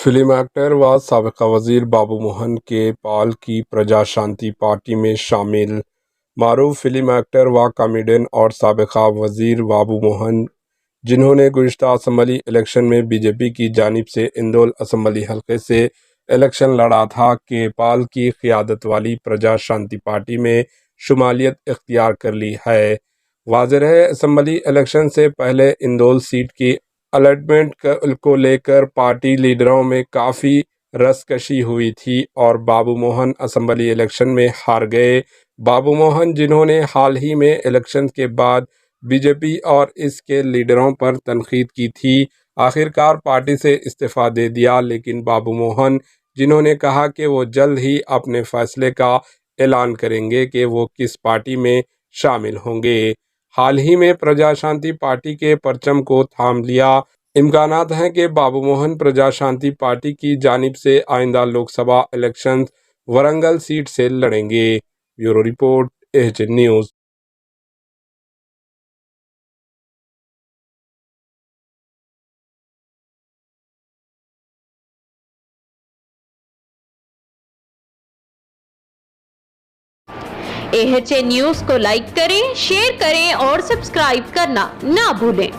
Film actor व साबिका वजीर बाबू मोहन के पाल की प्रजा शांति पार्टी में शामिल। मारूफ फिल्म एक्टर व कॉमेडियन और साबिका वजीर बाबू मोहन, जिन्होंने गुज़िश्ता असम्बली इलेक्शन में बीजेपी की जानिब से इंदौल असम्बली हलके से इलेक्शन लड़ा था, के पाल की क़ियादत वाली प्रजा शांति पार्टी में शुमालियत इख्तियार कर ली है। वाज़ेह है, असम्बली इलेक्शन से पहले इंदौल सीट की अलॉटमेंट को लेकर पार्टी लीडरों में काफ़ी रसकशी हुई थी और बाबू मोहन असम्बली इलेक्शन में हार गए। बाबू मोहन, जिन्होंने हाल ही में इलेक्शन के बाद बीजेपी और इसके लीडरों पर तनकीद की थी, आखिरकार पार्टी से इस्तीफ़ा दे दिया। लेकिन बाबू मोहन, जिन्होंने कहा कि वो जल्द ही अपने फैसले का ऐलान करेंगे कि वो किस पार्टी में शामिल होंगे, हाल ही में प्रजा शांति पार्टी के परचम को थाम लिया। इम्कानात हैं कि बाबू मोहन प्रजा शांति पार्टी की जानिब से आइंदा लोकसभा इलेक्शन वरंगल सीट से लड़ेंगे। Bureau report, AHN news. AHN news को लाइक करें, शेयर करें और सब्सक्राइब करना ना भूलें।